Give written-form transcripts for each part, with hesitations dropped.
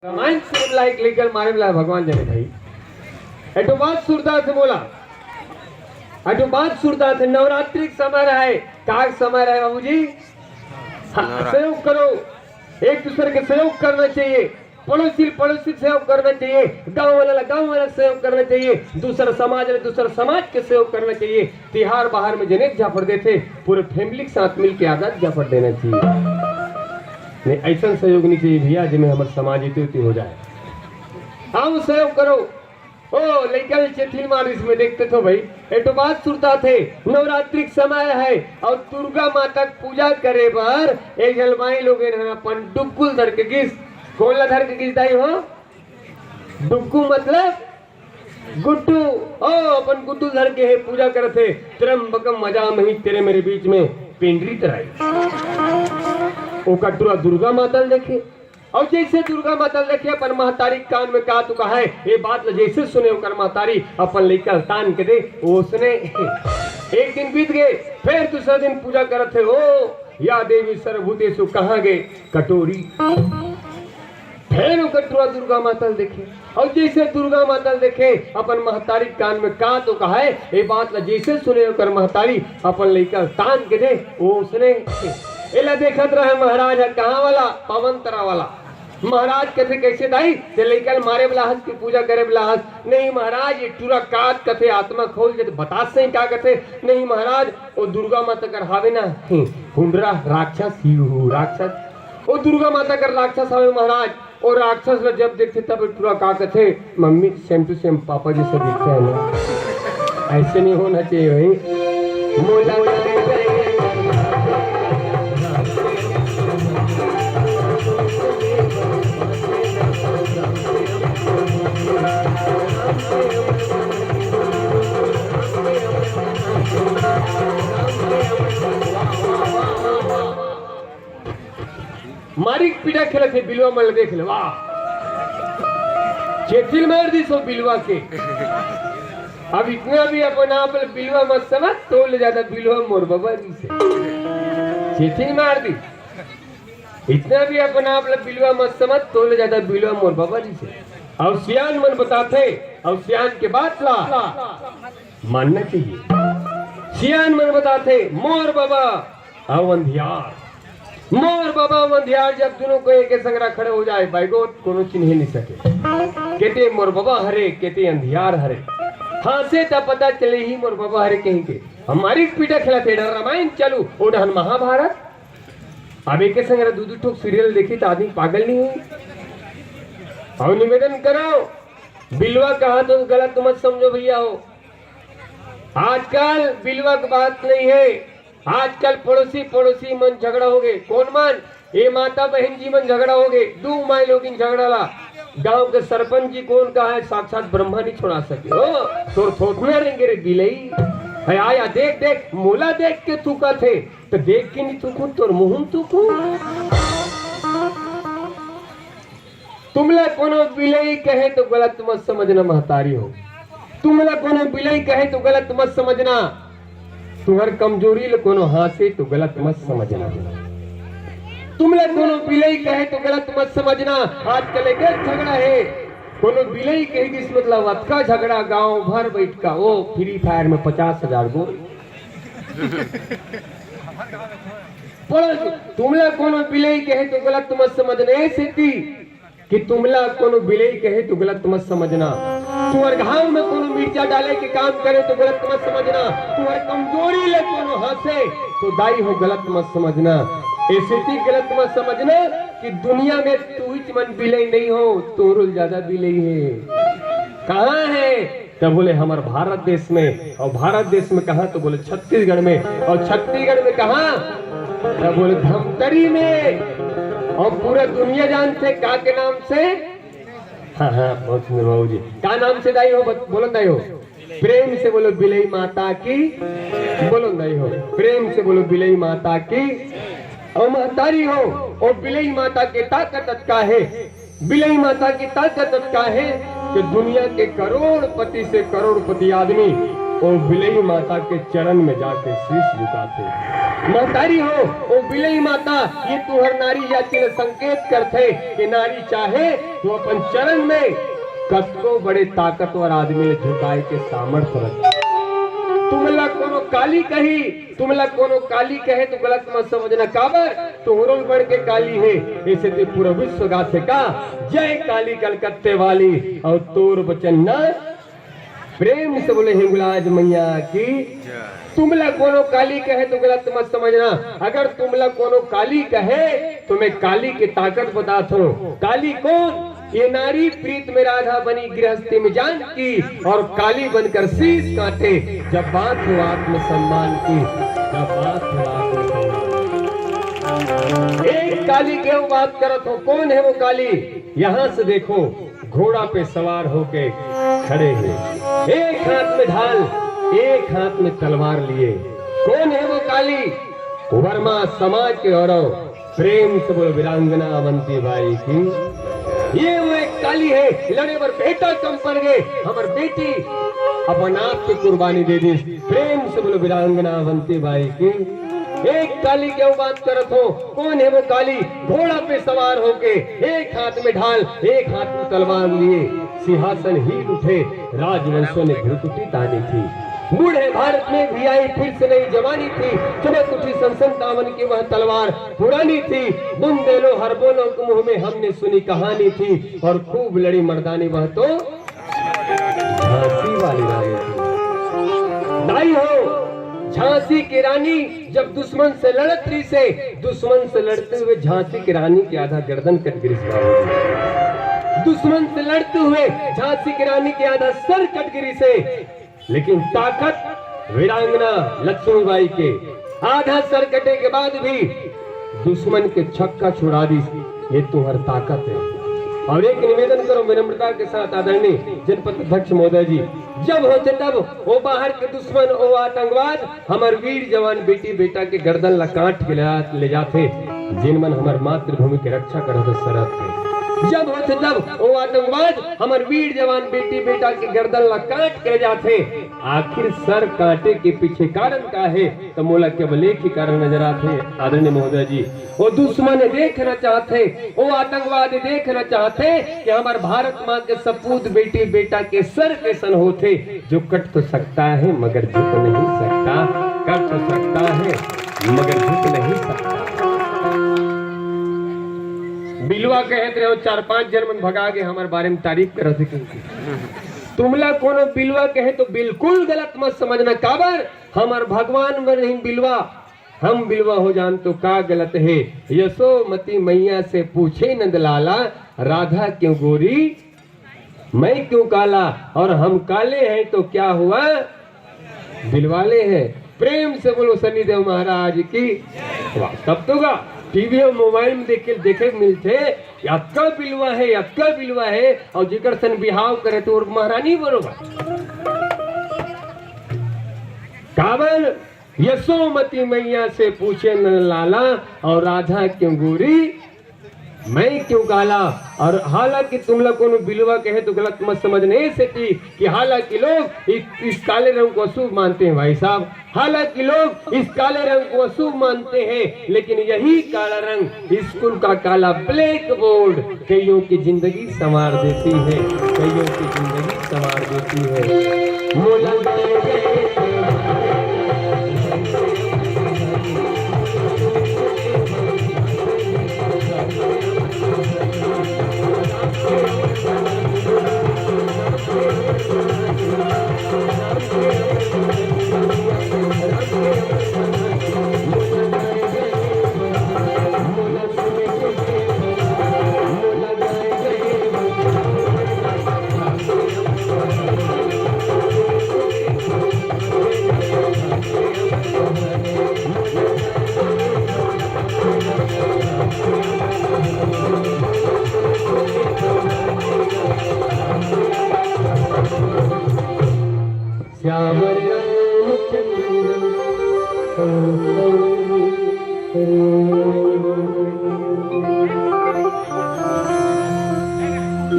रामायण सुन like लेकर मारे ला भगवान जाने भाई एटो बात सुरता से बोला एटो बात सुरता से नवरात्रि समय रहे काग समय रहे बाबूजी सहयोग करो एक दूसरे के सहयोग करना चाहिए पड़ोसी सहयोग करना चाहिए गांव वाला सहयोग करना चाहिए दूसरा समाज के सहयोग करना चाहिए तिहार बाहर में जनेक जाफर देते पूरे फैमिली के साथ मिलकर आजाद जाफर देना चाहिए नहीं ऐसा सहयोग नहीं चाहिए भैया जिसमें हमारे समाज इतनी हो जाए हम सहयोग करो ओ लेकिन चेथिल मार इसमें देखते तो भाई एटो बात सुनता थे नवरात्रि समय है और दुर्गा माता पूजा करे पर एक जलमाई लोग अपन डुक्कुल धर के गिस कोला धर के गिस दाई हो डुक्कू मतलब गुड्डू ओ अपन गुड्डू धर के है पूजा करते त्र्यंबकम मजा में तेरे मेरे बीच में पेंड्री तराई ओ कटुरा दुर्गा माता देखे और जैसे दुर्गा माता देखे अपन महतारी कान में का तो कहा है ये बात जैसे सुने ओकर महतारी अपन लेकर तान के दे उसने एक दिन बीत गए फिर दूसरा दिन पूजा करते हो या देवी सर्वभूतेषु कहाँ गए कटोरी फिर कटुरा दुर्गा माता देखे और जैसे दुर्गा माता देखे अपन महतारी कान में का तो कहा है ये बात जैसे सुने ओकर महतारी अपन लेकर तान के दे उसने एला देखत रहे महाराज है कहाँ वाला पवन तरा वाला महाराज कहते कैसे दाई ते लेकर मारे वाला हंस की पूजा करे वाला हंस नहीं महाराज ये टूरा काट कथे आत्मा खोल के बता से क्या कहते नहीं महाराज वो दुर्गा माता कर हावे ना हुंडरा राक्षस वो दुर्गा माता कर राक्षस हावे महाराज और राक्षस जब देखते तब टूरा का कहते मम्मी सेम टू सेम पापा जैसे दिखते हैं ना ऐसे नहीं होना चाहिए भाई मोला मारी पीड़ा खेले थे बिलवा मल देख ले वाह चेथिल मार दी सो बिलवा के अब इतना भी अपन आप बिलवा मत समझ तो ले जाता बिलवा मोर बाबा जी से चेथिल मार दी इतना भी अपन आप बिलवा मत समझ तो ले जाता बिलवा मोर बाबा जी से और सियान मन बताते और सियान के बाद ला मानना चाहिए सियान मन बताते मोर बाबा अवंधियार मोर बाबा वंधियार जब दोनों को एक संगरा खड़े हो जाए भाईगो कोनो चिन्ह नहीं सके कहते मोर बाबा हरे कहते अंधियार हरे हाँ से तब पता चले ही मोर बाबा हरे कहीं के हमारी पीटा खिलाते रामायण चालू और महाभारत अब एक संगरा दूध ठोक सीरियल देखी तो आदमी पागल नहीं हुई और निवेदन करो बिलवा कहा तो गलत मत समझो भैया हो आजकल बिलवा की बात नहीं है आजकल पड़ोसी मन झगड़ा हो गए कौन मन ये माता बहन जी मन झगड़ा हो गए दो माई लोग झगड़ा ला गांव के सरपंच जी कौन कहा है साक्षात ब्रह्मा नहीं छोड़ा सके ओ तो थोथना रहेंगे रे बिलई है आया देख देख मोला देख के थूका थे तो देख के नहीं थूकू तो मुंह थूकू तुमला कोनो बिलई कहे तो गलत मत समझना महतारी हो तुमला कोनो बिलई कहे तो गलत मत समझना तुम्हार कमजोरी ले कोनो हासे तो गलत मत समझना तुमले कोनो बिलई कहे तो गलत मत समझना आजकल एक झगड़ा है कोनो बिलई कहे किस मतलब अतका झगड़ा गांव भर बैठ का वो फ्री फायर में 50,000 गोल तुमला कोनो बिलई कहे तो गलत मत समझना ऐसी कि तुमला कोनो बिलई कहे तो गलत मत समझना तुम्हारे घाव में कोनो मिर्चा डाले के काम करे तो गलत मत समझना तुम्हारे कमजोरी ले कोनो हंसे तो दाई हो गलत मत समझना ऐसी गलत मत समझना कि दुनिया में तू ही मन बिलई नहीं हो तोरुल ज्यादा बिलई है कहाँ है तब बोले हमारे भारत देश में और भारत देश में कहा तो बोले छत्तीसगढ़ में और छत्तीसगढ़ में कहा तब बोले धमतरी में और पूरा दुनिया जानते का के नाम से हाँ बहुत सुंदर बाबू जी क्या नाम से दाई हो बोलो दाई हो प्रेम से बोलो बिलई माता की बोलो दाई हो प्रेम से बोलो बिलई माता की और महतारी हो और बिलई माता के ताकत का है बिलई माता की ताकत का है कि दुनिया के करोड़पति से करोड़पति आदमी और बिलई माता के चरण में जाके शीश झुकाते महतारी हो ओ बिलई माता, ये तुहर नारी जाति ने संकेत करते कि नारी चाहे तो अपन चरण में कतको बड़े ताकतवर आदमी ने झुकाए के सामर्थ्य रखे। तुमला कोनो काली कही, तुमला कोनो काली कहे तो गलत मत समझना, काबर तोहरों बढ़ के काली है, ऐसे ते पूरा विश्व गाथे का जय काली कलकत्ते वाली। और तोर बचन न प्रेम से बोले हिंगलाज मैया की। तुमला कोनो काली कहे तो गलत मत समझना, अगर तुमला कोनो काली कहे तो मैं काली की ताकत बताता हूँ। काली कौन? ये नारी प्रीत में राधा बनी गृहस्थी में जानकी, और काली बनकर शीश काटे जब बात हो आत्मसम्मान की, जब बात हो आत्मसम्मान। एक काली के वो बात करत हो, कौन है वो काली? यहाँ से देखो, घोड़ा पे सवार होके खड़े हैं, एक हाथ में ढाल एक हाथ में तलवार लिए। कौन है वो काली? वर्मा समाज के गौरव, प्रेम से बोलो वीरांगना अवंती बाई की। ये वो एक काली है, लड़े पर बेटा कम पड़ गए, हमार बेटी अपन आप की कुर्बानी दे दी। प्रेम से बोलो वीरांगना अवंती बाई की। एक काली के बात करत हो, कौन है वो काली? घोड़ा पे सवार होके एक हाथ में ढाल एक हाथ में तलवार लिए सिंहासन हिल उठे, राजवंशों ने घुटुटी तानी थी। बूढ़े भारत में भी आई फिर से नई जवानी थी, चमक उठी संसन दामन की वह तलवार पुरानी थी। बुंदेलो हर बोलो के मुंह में हमने सुनी कहानी थी, और खूब लड़ी मर्दानी वह तो झांसी वाली रानी थी। दाई हो झांसी की रानी, जब दुश्मन से लड़त रही से, दुश्मन से लड़ते हुए झांसी की रानी की आधा गर्दन कट गिरी। दुश्मन से लड़ते हुए झांसी की रानी की आधा सर कट गिरी से, लेकिन ताकत वीरांगना लक्ष्मीबाई के आधा सर कटे के बाद भी दुश्मन के छक्का छुड़ा दी। ये तुम्हारी ताकत है। और एक निवेदन करो विनम्रता के साथ आदरणीय जनपद अध्यक्ष महोदय जी, जब होते तब वो बाहर के दुश्मन ओ आतंकवाद हमार वीर जवान बेटी बेटा के गर्दन ला काट के ले जाते, जिनमन हमार मातृभूमि के रक्षा करत सरहद के। जब होते तब वो आतंकवाद हमार वीर जवान बेटी बेटा के गर्दन ला काट के जाते। आखिर सर काटे के पीछे कारण का है? तो मोला केवल एक ही कारण नजर आते आदरणीय महोदय जी। वो दुश्मन देखना चाहते, वो आतंकवादी देखना चाहते कि हमारे भारत माँ के सपूत बेटी बेटा के सर कैसन होते, जो कट तो सकता है मगर झुक नहीं सकता, कट तो सकता है मगर झुक नहीं सकता। बिलवा कहते रहो 4-5 जर्मन भगा के हमारे बारे में तारीफ कर रहे थे। तुमला कोनो बिलवा कहे तो बिल्कुल गलत मत समझना, काबर हमार भगवान में नहीं बिलवा, हम बिलवा हो जान तो का गलत है। यशोमती मैया से पूछे नंदलाला, राधा क्यों गोरी मैं क्यों काला, और हम काले हैं तो क्या हुआ बिलवाले हैं। प्रेम से बोलो सन्नीदेव महाराज की। तब तो का टीवी और मोबाइल में देखे मिलते अक्का बिलवा है, अक्का बिलवा है, और जिकर सन बिहाव करे तो महारानी बरोबर। काबर यशोमती मैया से पूछे नंदलाला, और राधा क्यों गोरी मैं क्यों काला। और हालांकि तुम लोग को बिलवा कहे तो गलत मत समझने से कि हालांकि लोग इस काले रंग को अशुभ मानते हैं भाई साहब, हालांकि लोग इस काले रंग को अशुभ मानते हैं, लेकिन यही काला रंग स्कूल का काला ब्लैक बोर्ड कईयों की जिंदगी संवार देती है, कईयों की जिंदगी संवार देती है।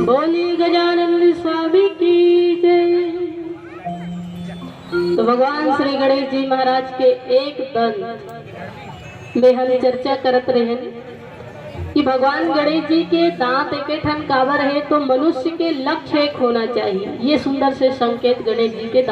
बोली गजानंद स्वामी की जय। तो भगवान श्री गणेश जी महाराज के एक दंत बेहद चर्चा करत रहे कि भगवान गणेश जी के दांत एक ठन काबर है तो मनुष्य के लक्ष्य एक होना चाहिए। ये सुंदर से संकेत गणेश जी के दांत